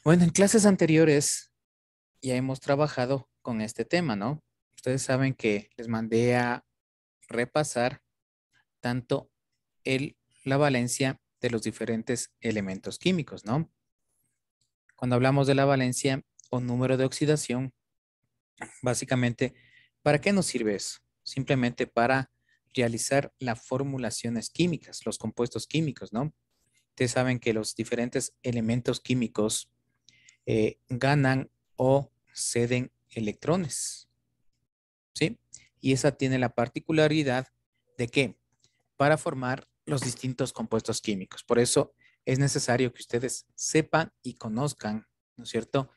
Bueno, en clases anteriores ya hemos trabajado con este tema, ¿no? Ustedes saben que les mandé a repasar tanto el, la valencia de los diferentes elementos químicos, ¿no? Cuando hablamos de la valencia o número de oxidación, básicamente, ¿para qué nos sirve eso? Simplemente para realizar las formulaciones químicas, los compuestos químicos, ¿no? Ustedes saben que los diferentes elementos químicos ganan o ceden electrones, ¿sí? Y esa tiene la particularidad de que para formar los distintos compuestos químicos. Por eso es necesario que ustedes sepan y conozcan, ¿no es cierto?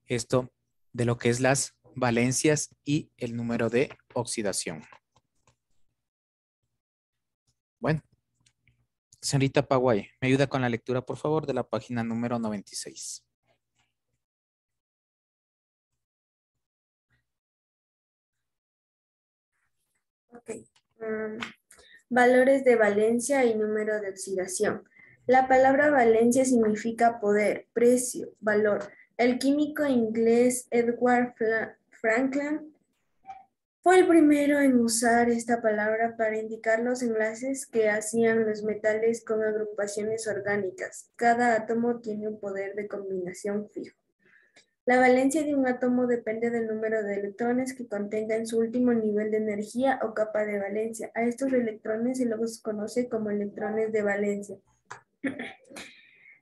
Esto de lo que es las valencias y el número de oxidación. Bueno, señorita Paguay, ¿me ayuda con la lectura, por favor, de la página número 96? Ok. mm, Valores de valencia y número de oxidación. La palabra valencia significa poder, precio, valor. El químico inglés Edward Franklin fue el primero en usar esta palabra para indicar los enlaces que hacían los metales con agrupaciones orgánicas. Cada átomo tiene un poder de combinación fijo. La valencia de un átomo depende del número de electrones que contenga en su último nivel de energía o capa de valencia. A estos electrones se los conoce como electrones de valencia.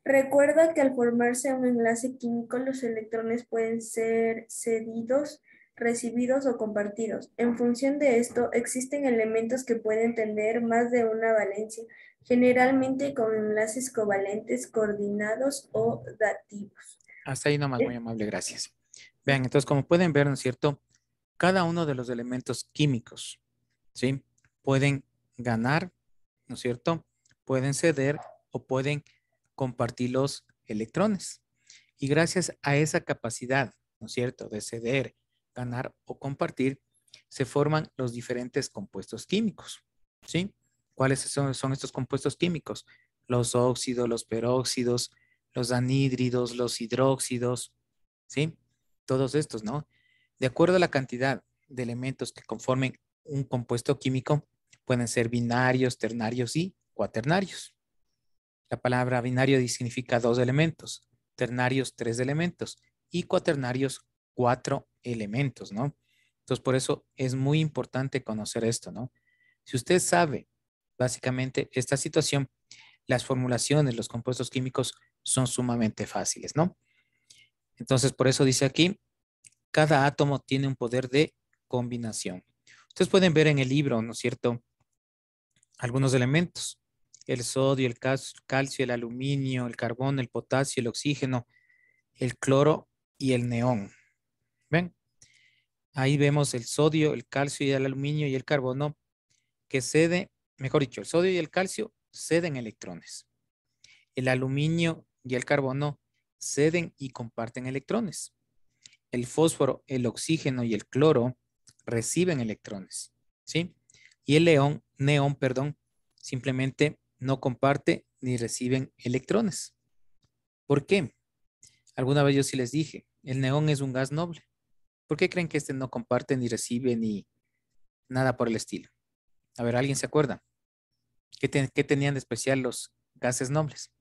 Recuerda que al formarse un enlace químico, los electrones pueden ser cedidos, recibidos o compartidos. En función de esto, existen elementos que pueden tener más de una valencia, generalmente con enlaces covalentes, coordinados o dativos. Hasta ahí nomás, muy amable, gracias. Vean, entonces, como pueden ver, ¿no es cierto? Cada uno de los elementos químicos, ¿sí? Pueden ganar, ¿no es cierto? Pueden ceder o pueden compartir los electrones. Y gracias a esa capacidad, ¿no es cierto?, de ceder, ganar o compartir, se forman los diferentes compuestos químicos, ¿sí? ¿Cuáles son estos compuestos químicos? Los óxidos, los peróxidos, los anhídridos, los hidróxidos, ¿sí? Todos estos, ¿no? De acuerdo a la cantidad de elementos que conformen un compuesto químico, pueden ser binarios, ternarios y cuaternarios. La palabra binario significa dos elementos, ternarios tres elementos y cuaternarios cuatro elementos, ¿no? Entonces, por eso es muy importante conocer esto, ¿no? Si usted sabe básicamente esta situación, las formulaciones, los compuestos químicos son sumamente fáciles, ¿no? Entonces, por eso dice aquí, cada átomo tiene un poder de combinación. Ustedes pueden ver en el libro, ¿no es cierto?, algunos elementos. El sodio, el calcio, el aluminio, el carbón, el potasio, el oxígeno, el cloro y el neón. ¿Ven? Ahí vemos el sodio, el calcio y el aluminio y el carbono que cede, mejor dicho, el sodio y el calcio ceden electrones. El aluminio y el carbono ceden y comparten electrones. El fósforo, el oxígeno y el cloro reciben electrones, ¿sí? Y el neón, perdón, simplemente no comparte ni reciben electrones. ¿Por qué? Alguna vez yo sí les dije, el neón es un gas noble. ¿Por qué creen que este no comparte ni recibe ni nada por el estilo? A ver, ¿alguien se acuerda? ¿Qué tenían de especial los gases nobles?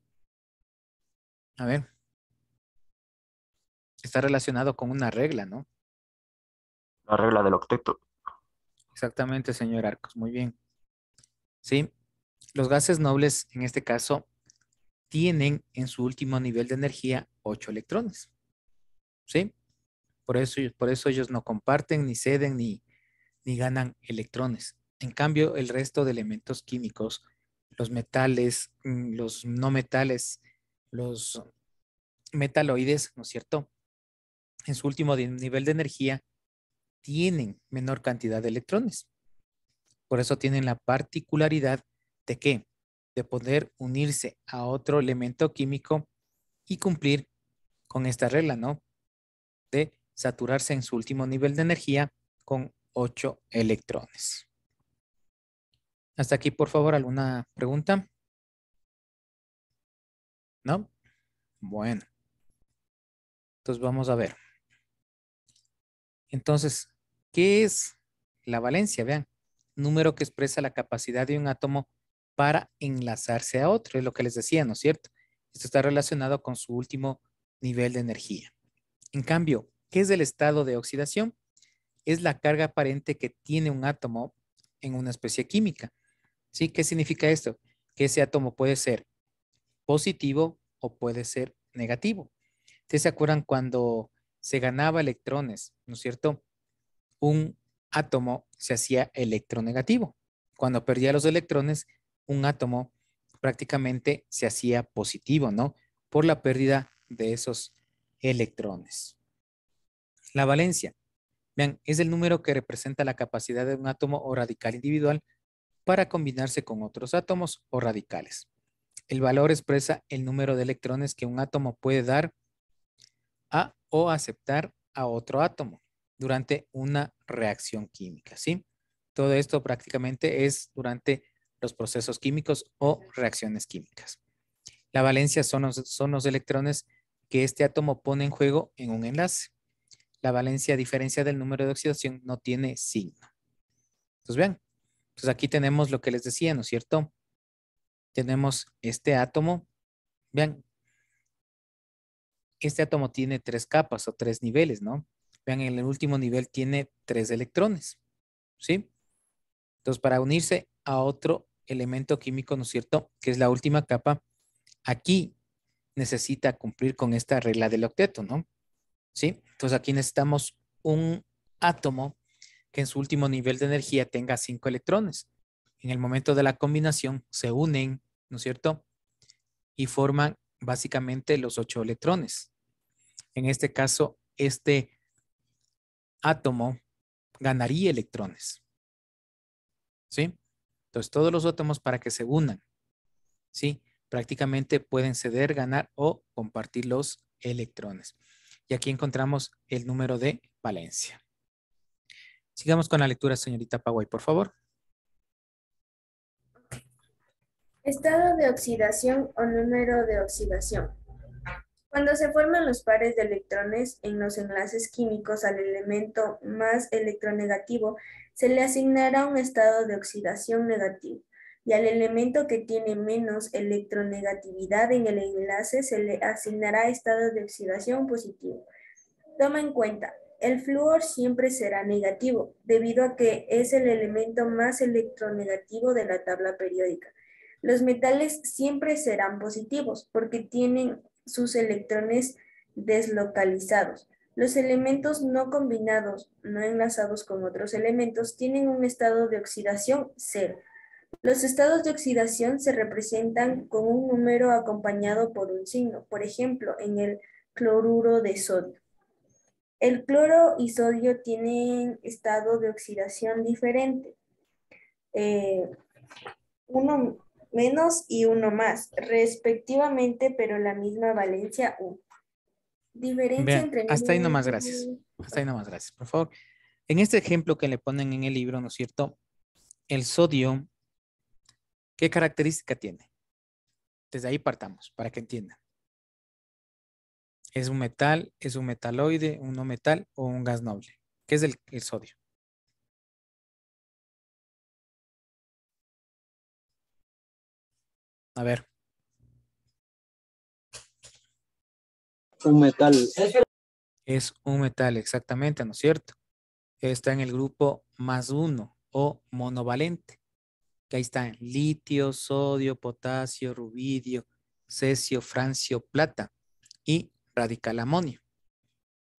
A ver, está relacionado con una regla, ¿no? La regla del octeto. Exactamente, señor Arcos, muy bien. Sí, los gases nobles, en este caso, tienen en su último nivel de energía 8 electrones, ¿sí? Por eso ellos no comparten, ni ceden, ni ganan electrones. En cambio, el resto de elementos químicos, los metales, los no metales, los metaloides, ¿no es cierto? En su último nivel de energía tienen menor cantidad de electrones. Por eso tienen la particularidad de que de poder unirse a otro elemento químico y cumplir con esta regla, ¿no? De saturarse en su último nivel de energía con 8 electrones. Hasta aquí, por favor, ¿alguna pregunta? ¿No? Bueno. Entonces vamos a ver. Entonces, ¿qué es la valencia? Vean, número que expresa la capacidad de un átomo para enlazarse a otro. Es lo que les decía, ¿no es cierto? Esto está relacionado con su último nivel de energía. En cambio, ¿qué es el estado de oxidación? Es la carga aparente que tiene un átomo en una especie química. ¿Sí? ¿Qué significa esto? Que ese átomo puede ser positivo o puede ser negativo. ¿Ustedes se acuerdan cuando se ganaba electrones, ¿no es cierto? Un átomo se hacía electronegativo. Cuando perdía los electrones, un átomo prácticamente se hacía positivo, ¿no? Por la pérdida de esos electrones. La valencia, vean, es el número que representa la capacidad de un átomo o radical individual para combinarse con otros átomos o radicales. El valor expresa el número de electrones que un átomo puede dar a o aceptar a otro átomo durante una reacción química, ¿sí? Todo esto prácticamente es durante los procesos químicos o reacciones químicas. La valencia son los electrones que este átomo pone en juego en un enlace. La valencia, a diferencia del número de oxidación, no tiene signo. Entonces, vean, pues aquí tenemos lo que les decía, ¿no es cierto? Tenemos este átomo. Vean, este átomo tiene 3 capas o 3 niveles, ¿no? Vean, en el último nivel tiene 3 electrones, ¿sí? Entonces, para unirse a otro elemento químico, ¿no es cierto? Que es la última capa, aquí necesita cumplir con esta regla del octeto, ¿no? ¿Sí? Entonces, aquí necesitamos un átomo que en su último nivel de energía tenga 5 electrones. En el momento de la combinación se unen, ¿no es cierto? Y forman básicamente los 8 electrones. En este caso, este átomo ganaría electrones, ¿sí? Entonces, todos los átomos para que se unan, ¿sí? Prácticamente pueden ceder, ganar o compartir los electrones. Y aquí encontramos el número de valencia. Sigamos con la lectura, señorita Paway, por favor. Estado de oxidación o número de oxidación. Cuando se forman los pares de electrones en los enlaces químicos al elemento más electronegativo, se le asignará un estado de oxidación negativo, y al elemento que tiene menos electronegatividad en el enlace se le asignará estado de oxidación positivo. Toma en cuenta, el flúor siempre será negativo, debido a que es el elemento más electronegativo de la tabla periódica. Los metales siempre serán positivos, porque tienen sus electrones deslocalizados. Los elementos no combinados, no enlazados con otros elementos, tienen un estado de oxidación cero. Los estados de oxidación se representan con un número acompañado por un signo, por ejemplo, en el cloruro de sodio. El cloro y sodio tienen estado de oxidación diferente, uno menos y uno más, respectivamente, pero la misma valencia 1. Diferencia Vean, entre hasta ahí nomás, números. gracias. Hasta ahí nomás, gracias. Por favor, en este ejemplo que le ponen en el libro, ¿no es cierto? El sodio, ¿qué característica tiene? Desde ahí partamos, para que entiendan. ¿Es un metal, es un metaloide, un no metal o un gas noble? ¿Qué es el sodio? A ver, Un metal. es un metal, exactamente, ¿no es cierto? Está en el grupo +1 o monovalente. Que ahí están litio, sodio, potasio, rubidio, cesio, francio, plata y radical amonio.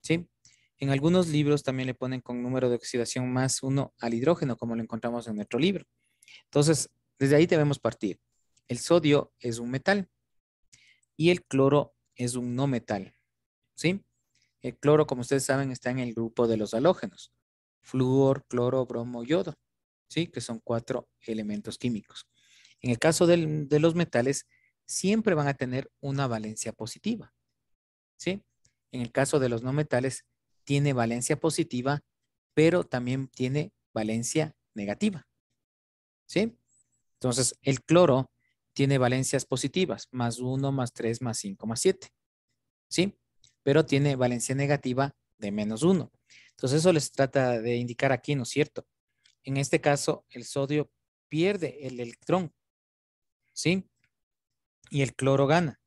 ¿Sí? En algunos libros también le ponen con número de oxidación +1 al hidrógeno, como lo encontramos en nuestro libro. Entonces, desde ahí debemos partir. El sodio es un metal y el cloro es un no metal. ¿Sí? El cloro, como ustedes saben, está en el grupo de los halógenos. Flúor, cloro, bromo, yodo. ¿Sí? Que son 4 elementos químicos. En el caso de los metales, siempre van a tener una valencia positiva. ¿Sí? En el caso de los no metales, tiene valencia positiva, pero también tiene valencia negativa. ¿Sí? Entonces, el cloro tiene valencias positivas, +1, +3, +5, +7. ¿Sí? pero tiene valencia negativa de -1. Entonces eso les trata de indicar aquí, ¿no es cierto? En este caso, el sodio pierde el electrón, ¿sí? Y el cloro gana.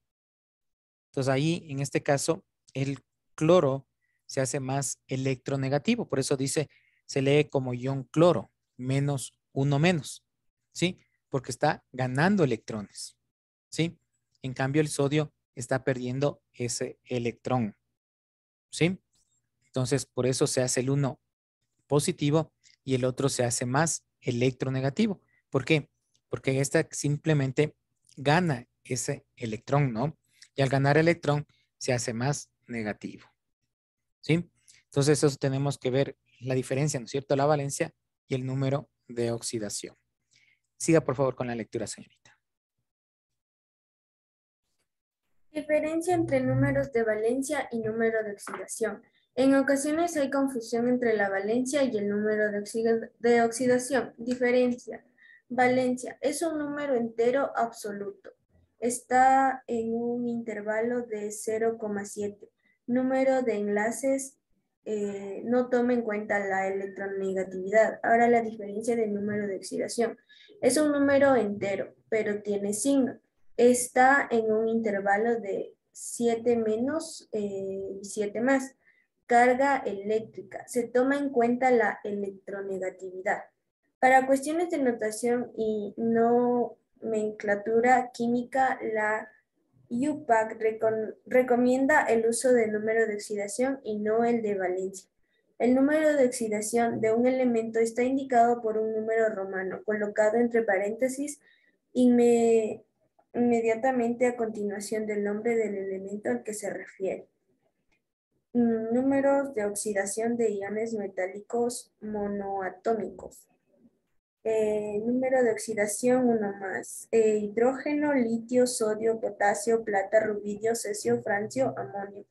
Entonces ahí, en este caso, el cloro se hace más electronegativo. Por eso dice, se lee como ion cloro, -1 ¿sí? Porque está ganando electrones, ¿sí? En cambio, el sodio está perdiendo ese electrón, ¿sí? Entonces, por eso se hace el uno positivo y el otro se hace más electronegativo. ¿Por qué? Porque esta simplemente gana ese electrón, ¿no? Y al ganar electrón se hace más negativo, ¿sí? Entonces, eso tenemos que ver la diferencia, ¿no es cierto? La valencia y el número de oxidación. Siga, por favor, con la lectura, señorita. Diferencia entre números de valencia y número de oxidación. En ocasiones hay confusión entre la valencia y el número de oxidación. Diferencia. Valencia es un número entero absoluto. Está en un intervalo de 0,7. Número de enlaces no toma en cuenta la electronegatividad. Ahora la diferencia del número de oxidación. Es un número entero, pero tiene signo. Está en un intervalo de 7 menos y 7 más. Carga eléctrica. Se toma en cuenta la electronegatividad. Para cuestiones de notación y nomenclatura química, la UPAC recomienda el uso del número de oxidación y no el de valencia. El número de oxidación de un elemento está indicado por un número romano colocado entre paréntesis inmediatamente a continuación del nombre del elemento al que se refiere. Números de oxidación de iones metálicos monoatómicos. Número de oxidación 1 más. Hidrógeno, litio, sodio, potasio, plata, rubidio, cesio, francio, amonio.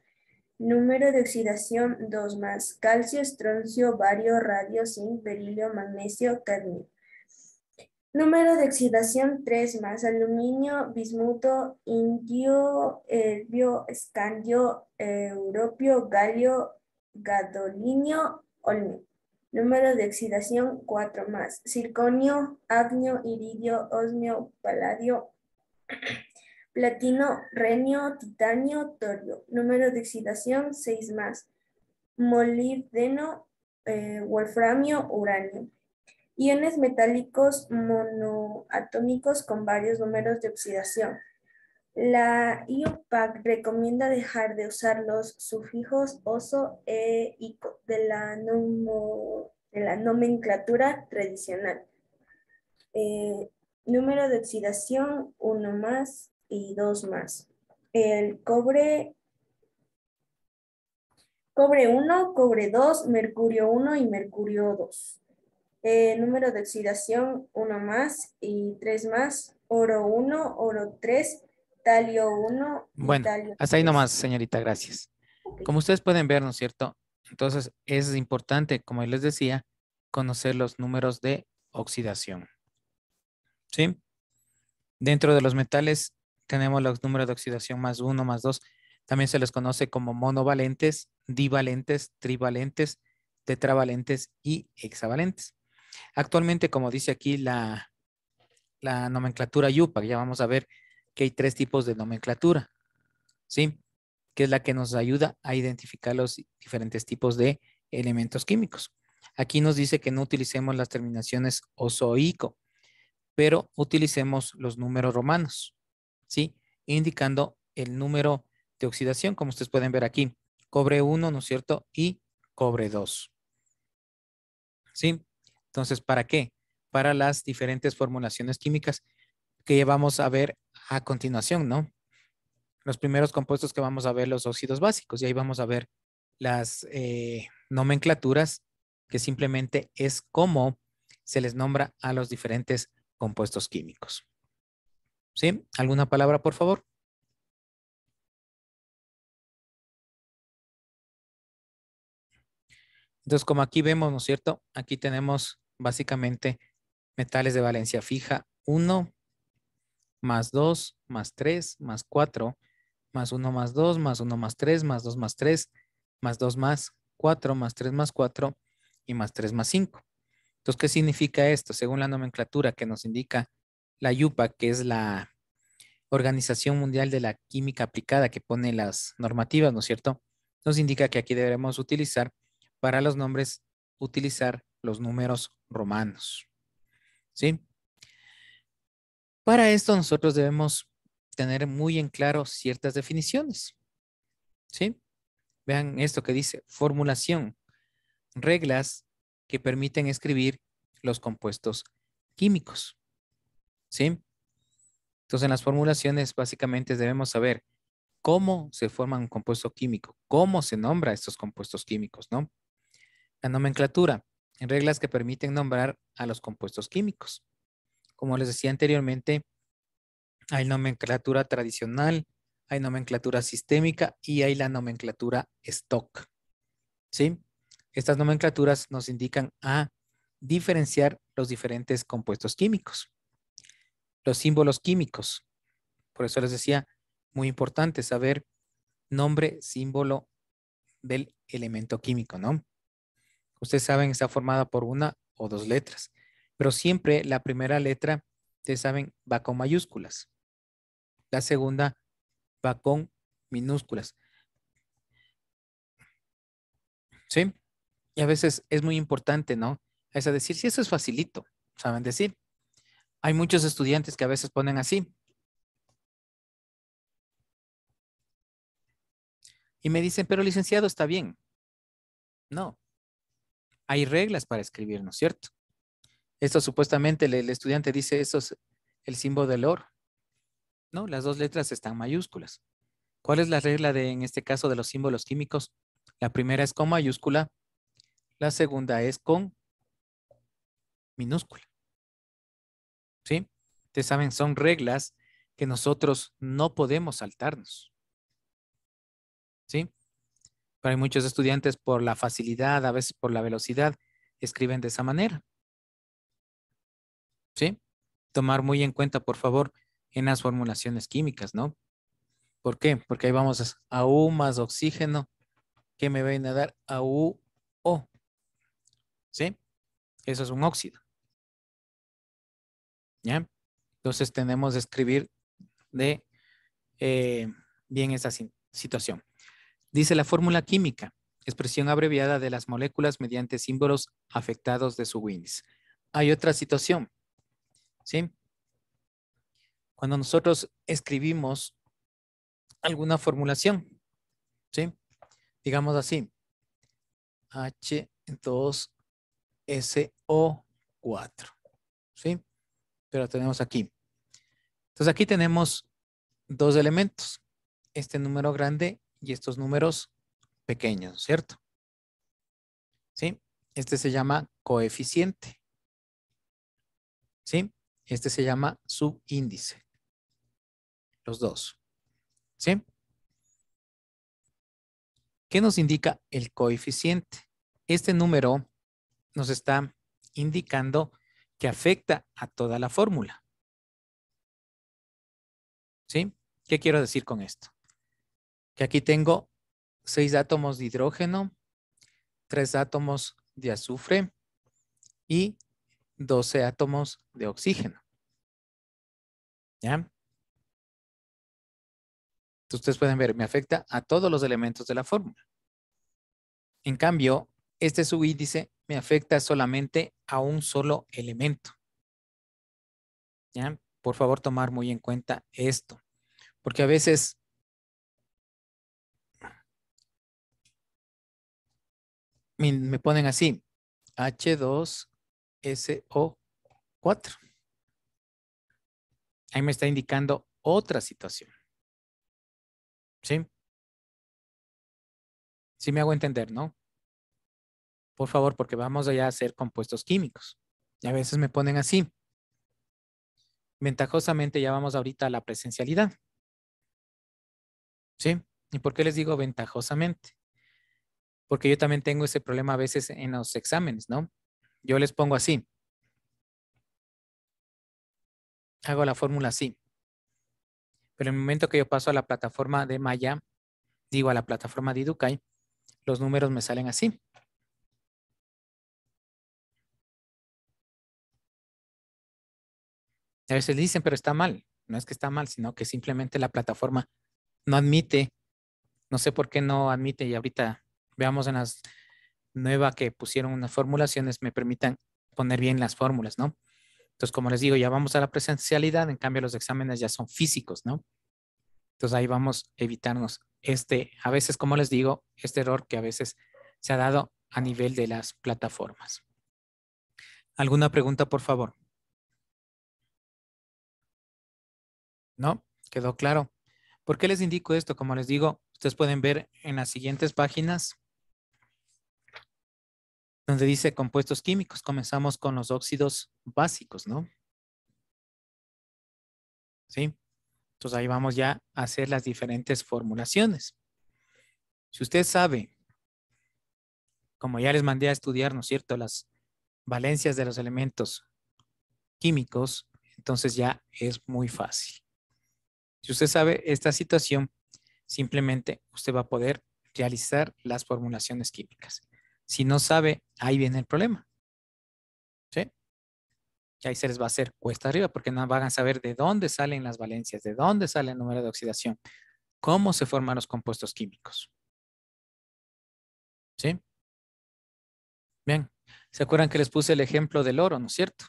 Número de oxidación 2 más. Calcio, estroncio, bario, radio, zinc, berilio, magnesio, cadmio. Número de oxidación 3 más. Aluminio, bismuto, indio, herbio, escandio, europio, galio, gadolinio, olmio. Número de oxidación 4 más. Circonio, hafnio, iridio, osmio, paladio, platino, renio, titanio, torio. Número de oxidación 6 más. Molibdeno, wolframio, uranio. Iones metálicos monoatómicos con varios números de oxidación. La IUPAC recomienda dejar de usar los sufijos oso e ico de la nomenclatura tradicional. Número de oxidación 1 más y 2 más. El cobre 1, cobre 2, mercurio 1 y mercurio 2. Número de oxidación 1 más y 3 más. Oro 1, oro 3, talio 1 y Bueno, talio hasta ahí 3. nomás, señorita, gracias. Okay. Como ustedes pueden ver, ¿no es cierto? Entonces, es importante, como les decía, conocer los números de oxidación, ¿sí? Dentro de los metales tenemos los números de oxidación +1, +2. También se les conoce como monovalentes, divalentes, trivalentes, tetravalentes y hexavalentes. Actualmente, como dice aquí la nomenclatura IUPAC, ya vamos a ver que hay 3 tipos de nomenclatura, ¿sí? Que es la que nos ayuda a identificar los diferentes tipos de elementos químicos. Aquí nos dice que no utilicemos las terminaciones oso o ico, pero utilicemos los números romanos, ¿sí? Indicando el número de oxidación, como ustedes pueden ver aquí, cobre 1, ¿no es cierto? Y cobre 2, ¿sí? Entonces, ¿para qué? Para las diferentes formulaciones químicas que vamos a ver a continuación, ¿no? Los primeros compuestos que vamos a ver, los óxidos básicos, y ahí vamos a ver las nomenclaturas, que simplemente es cómo se les nombra a los diferentes compuestos químicos. ¿Sí? ¿Alguna palabra, por favor? Entonces, como aquí vemos, ¿no es cierto? Aquí tenemos básicamente metales de valencia fija 1, +2, +3, +4, más 1 más 2, más 1 más 3, más 2 más 3, más 2 más 4, más 3 más 4 y más 3 más 5. Entonces, ¿qué significa esto? Según la nomenclatura que nos indica la IUPAC, que es la Organización Mundial de la Química Aplicada, que pone las normativas, ¿no es cierto? Nos indica que aquí deberemos utilizar para los nombres, utilizar los números romanos, ¿sí? Para esto nosotros debemos tener muy en claro ciertas definiciones, ¿sí? Vean esto que dice, formulación, reglas que permiten escribir los compuestos químicos, ¿sí? Entonces, en las formulaciones básicamente debemos saber cómo se forma un compuesto químico, cómo se nombra estos compuestos químicos, ¿no? La nomenclatura, en reglas que permiten nombrar a los compuestos químicos. Como les decía anteriormente, hay nomenclatura tradicional, hay nomenclatura sistémica y hay la nomenclatura stock, ¿sí? Estas nomenclaturas nos indican a diferenciar los diferentes compuestos químicos. Los símbolos químicos, por eso les decía, muy importante saber nombre, símbolo del elemento químico, ¿no? Ustedes saben, está formada por una o dos letras, pero siempre la primera letra, ustedes saben, va con mayúsculas. La segunda va con minúsculas, ¿sí? Y a veces es muy importante, ¿no? Es decir, si eso es facilito, ¿saben decir? Hay muchos estudiantes que a veces ponen así. Y me dicen, pero licenciado, está bien. No, hay reglas para escribir, ¿no es cierto? Esto supuestamente el estudiante dice, eso es el símbolo del oro. No, las dos letras están mayúsculas. ¿Cuál es la regla en este caso de los símbolos químicos? La primera es con mayúscula, la segunda es con minúscula, ¿sí? Ustedes saben, son reglas que nosotros no podemos saltarnos, ¿sí? Pero hay muchos estudiantes por la facilidad, a veces por la velocidad, escriben de esa manera, ¿sí? Tomar muy en cuenta, por favor, en las formulaciones químicas, ¿no? ¿Por qué? Porque ahí vamos a U más oxígeno, que me viene a dar AuO, ¿sí? Eso es un óxido, ¿ya? Entonces tenemos que escribir de bien esta situación. Dice la fórmula química, expresión abreviada de las moléculas mediante símbolos afectados de su índice. Hay otra situación, ¿sí? Cuando nosotros escribimos alguna formulación, ¿sí? Digamos así, H2SO4, ¿sí? Pero tenemos aquí. Entonces aquí tenemos dos elementos, este número grande y estos números pequeños, ¿cierto? ¿Sí? Este se llama coeficiente, ¿sí? Este se llama subíndice, los dos, ¿sí? ¿Qué nos indica el coeficiente? Este número nos está indicando que afecta a toda la fórmula, ¿sí? ¿Qué quiero decir con esto? Que aquí tengo 6 átomos de hidrógeno, 3 átomos de azufre y 12 átomos de oxígeno, ¿ya? Entonces, ustedes pueden ver, me afecta a todos los elementos de la fórmula. En cambio, este subíndice me afecta solamente a un solo elemento, ¿ya? Por favor, tomar muy en cuenta esto, porque a veces me ponen así, H2SO4. Ahí me está indicando otra situación, ¿sí? Sí me hago entender, ¿no? Por favor, porque vamos allá a hacer compuestos químicos. Y a veces me ponen así. Ventajosamente ya vamos ahorita a la presencialidad, ¿sí? ¿Y por qué les digo ventajosamente? Porque yo también tengo ese problema a veces en los exámenes, ¿no? Yo les pongo así. Hago la fórmula así. Pero en el momento que yo paso a la plataforma de Maya, digo a la plataforma de Educay, los números me salen así. A veces dicen, pero está mal. No es que está mal, sino que simplemente la plataforma no admite, no sé por qué no admite, y ahorita veamos en las nuevas que pusieron unas formulaciones, me permitan poner bien las fórmulas, ¿no? Entonces, como les digo, ya vamos a la presencialidad, en cambio los exámenes ya son físicos, ¿no? Entonces ahí vamos a evitarnos a veces, como les digo, este error que a veces se ha dado a nivel de las plataformas. ¿Alguna pregunta, por favor? ¿No? ¿Quedó claro? ¿Por qué les indico esto? Como les digo, ustedes pueden ver en las siguientes páginas donde dice compuestos químicos. Comenzamos con los óxidos básicos, ¿no? ¿Sí? Entonces ahí vamos ya a hacer las diferentes formulaciones. Si usted sabe, como ya les mandé a estudiar, ¿no es cierto?, las valencias de los elementos químicos, entonces ya es muy fácil. Si usted sabe esta situación, simplemente usted va a poder realizar las formulaciones químicas. Si no sabe, ahí viene el problema. ¿Sí? Y ahí se les va a hacer cuesta arriba porque no van a saber de dónde salen las valencias, de dónde sale el número de oxidación, cómo se forman los compuestos químicos. ¿Sí? Bien. ¿Se acuerdan que les puse el ejemplo del oro, no es cierto?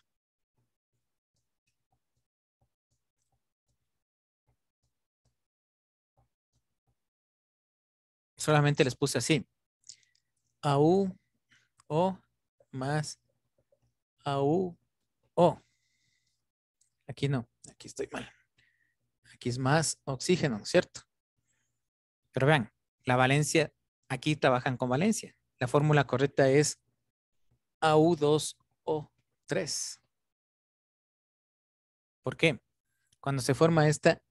Solamente les puse así. AU, O más AU, O. Aquí no, aquí estoy mal. Aquí es más oxígeno, ¿no es cierto? Pero vean, la valencia, aquí trabajan con valencia. La fórmula correcta es AU2O3. ¿Por qué? Cuando se forma esta,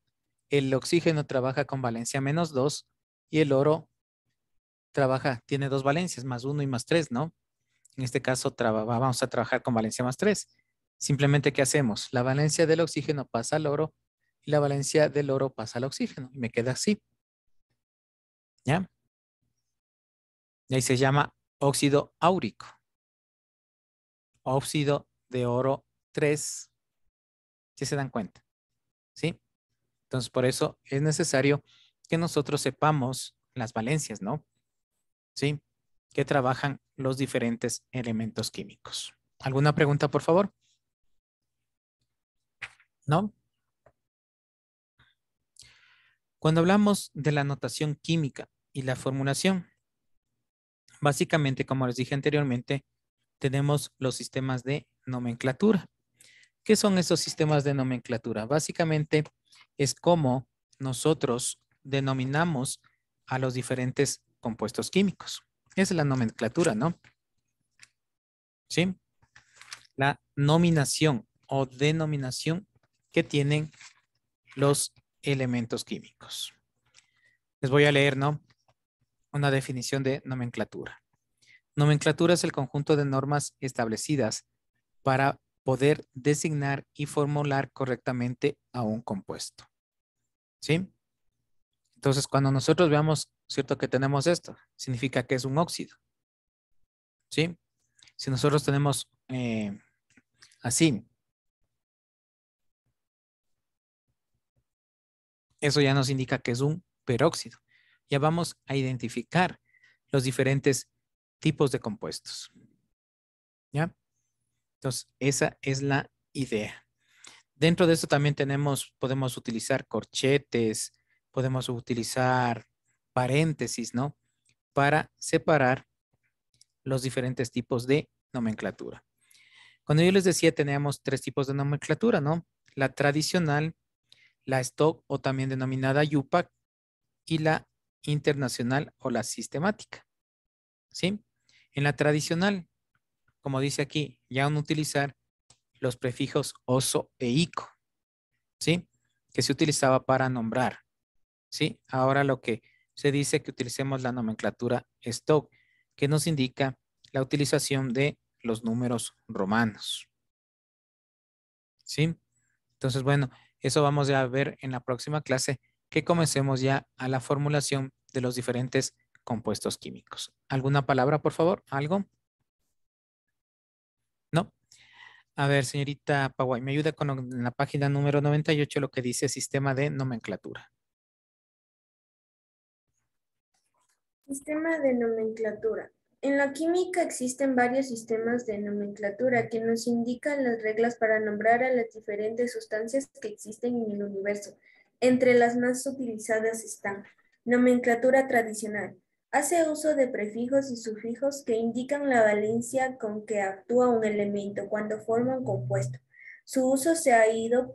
el oxígeno trabaja con valencia -2 y el oro tiene dos valencias, +1 y +3, ¿no? En este caso vamos a trabajar con valencia +3. Simplemente, ¿qué hacemos? La valencia del oxígeno pasa al oro y la valencia del oro pasa al oxígeno. Y me queda así. ¿Ya? Y ahí se llama óxido áurico. Óxido de oro 3. ¿Sí se dan cuenta? ¿Sí? Entonces, por eso es necesario que nosotros sepamos las valencias, ¿no? ¿Sí? Que trabajan los diferentes elementos químicos. ¿Alguna pregunta, por favor? ¿No? Cuando hablamos de la notación química y la formulación, básicamente, como les dije anteriormente, tenemos los sistemas de nomenclatura. ¿Qué son esos sistemas de nomenclatura? Básicamente es como nosotros denominamos a los diferentes compuestos químicos. Esa es la nomenclatura, ¿no? ¿Sí? La nominación o denominación que tienen los elementos químicos. Les voy a leer, ¿no? Una definición de nomenclatura. Nomenclatura es el conjunto de normas establecidas para poder designar y formular correctamente a un compuesto. ¿Sí? Entonces, cuando nosotros veamos, ¿cierto?, que tenemos esto, significa que es un óxido. ¿Sí? Si nosotros tenemos así, eso ya nos indica que es un peróxido. Ya vamos a identificar los diferentes tipos de compuestos. ¿Ya? Entonces, esa es la idea. Dentro de esto también podemos utilizar corchetes, podemos utilizar paréntesis, ¿no? Para separar los diferentes tipos de nomenclatura. Cuando yo les decía, teníamos tres tipos de nomenclatura, ¿no? La tradicional, la stock o también denominada UPAC y la internacional o la sistemática, ¿sí? En la tradicional, como dice aquí, ya van a utilizar los prefijos oso e ico, ¿sí? Que se utilizaba para nombrar, ¿sí? Ahora lo que se dice que utilicemos la nomenclatura stock, que nos indica la utilización de los números romanos, ¿sí? Entonces, bueno, Eso vamos ya a ver en la próxima clase, que comencemos ya a la formulación de los diferentes compuestos químicos. ¿Alguna palabra, por favor? ¿Algo? ¿No? A ver, señorita Paguay, me ayuda con la página número 98, lo que dice sistema de nomenclatura. Sistema de nomenclatura. En la química existen varios sistemas de nomenclatura que nos indican las reglas para nombrar a las diferentes sustancias que existen en el universo. Entre las más utilizadas están nomenclatura tradicional. Hace uso de prefijos y sufijos que indican la valencia con que actúa un elemento cuando forma un compuesto. Su uso se ha ido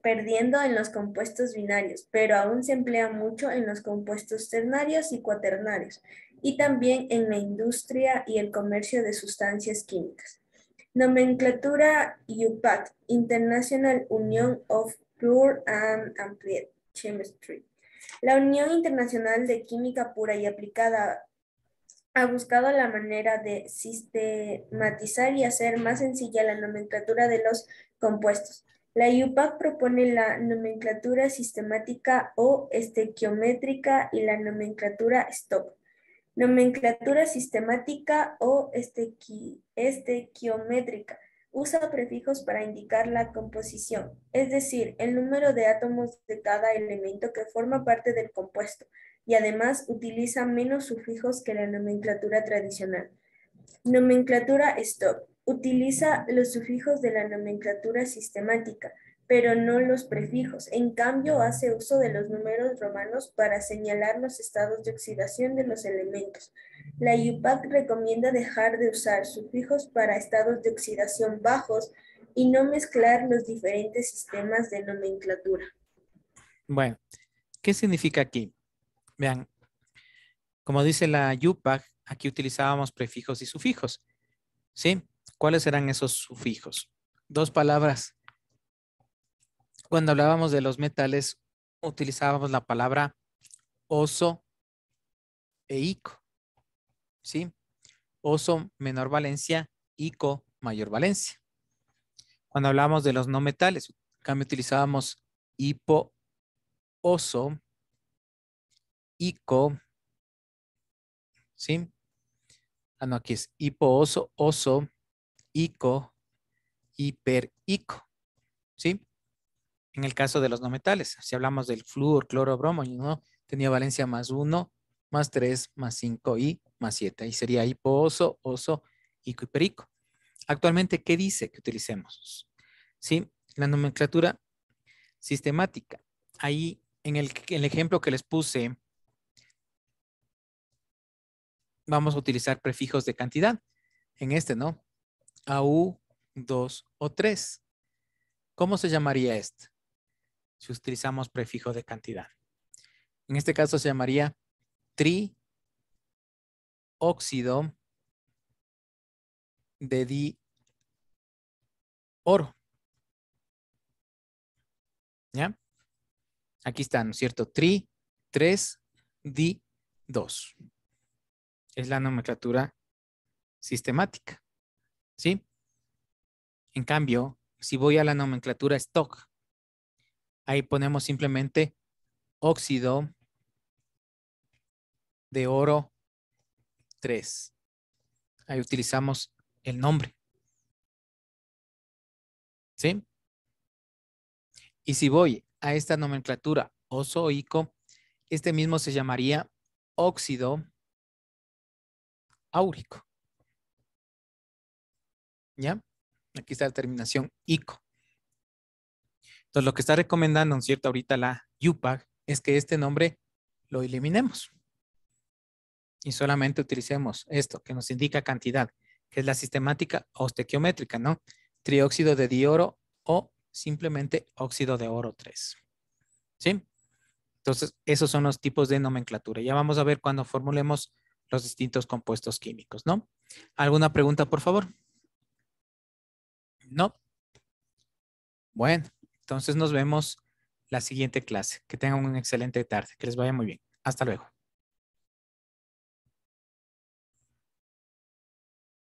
perdiendo en los compuestos binarios, pero aún se emplea mucho en los compuestos ternarios y cuaternarios, y también en la industria y el comercio de sustancias químicas. Nomenclatura UPAC, International Union of Pure and Applied Chemistry. La Unión Internacional de Química Pura y Aplicada ha buscado la manera de sistematizar y hacer más sencilla la nomenclatura de los compuestos. La UPAC propone la nomenclatura sistemática o estequiométrica y la nomenclatura STOP. Nomenclatura sistemática o estequiométrica. Usa prefijos para indicar la composición, es decir, el número de átomos de cada elemento que forma parte del compuesto, y además utiliza menos sufijos que la nomenclatura tradicional. Nomenclatura STOP. Utiliza los sufijos de la nomenclatura sistemática, pero no los prefijos. En cambio, hace uso de los números romanos para señalar los estados de oxidación de los elementos. La UPAC recomienda dejar de usar sufijos para estados de oxidación bajos y no mezclar los diferentes sistemas de nomenclatura. Bueno, ¿qué significa aquí? Vean, como dice la UPAC, aquí utilizábamos prefijos y sufijos, ¿sí? ¿Cuáles eran esos sufijos? Dos palabras. Cuando hablábamos de los metales, utilizábamos la palabra oso e ico, ¿sí? Oso menor valencia, ico mayor valencia. Cuando hablábamos de los no metales, en cambio utilizábamos hipo, oso, ico, ¿sí? Ah, no, aquí es hipo, oso, oso, ico, hiper, ico, ¿sí? En el caso de los no metales, si hablamos del flúor, cloro, bromo, ¿no? Tenía valencia más 1, más 3, más 5 y más 7. Ahí sería hipo, oso, ico, hiperico. Actualmente, ¿qué dice que utilicemos? ¿Sí? La nomenclatura sistemática. Ahí en el ejemplo que les puse, vamos a utilizar prefijos de cantidad. En este, ¿no? AU, 2 o 3. ¿Cómo se llamaría este? Si utilizamos prefijo de cantidad. En este caso se llamaría trióxido de dioro. ¿Ya? Aquí está, ¿no es cierto? 3, di, 2. Es la nomenclatura sistemática. ¿Sí? En cambio, si voy a la nomenclatura stock, ahí ponemos simplemente óxido de oro 3. Ahí utilizamos el nombre. ¿Sí? Y si voy a esta nomenclatura oso-ico, este mismo se llamaría óxido áurico. ¿Ya? Aquí está la terminación ico. Entonces, lo que está recomendando, ¿no es cierto? Ahorita la UPAC es que este nombre lo eliminemos. Y solamente utilicemos esto que nos indica cantidad, que es la sistemática o estequiométrica, ¿no? Trióxido de dioro o simplemente óxido de oro 3. ¿Sí? Entonces, esos son los tipos de nomenclatura. Ya vamos a ver cuando formulemos los distintos compuestos químicos, ¿no? ¿Alguna pregunta, por favor? No. Bueno, entonces nos vemos la siguiente clase. Que tengan una excelente tarde. Que les vaya muy bien. Hasta luego.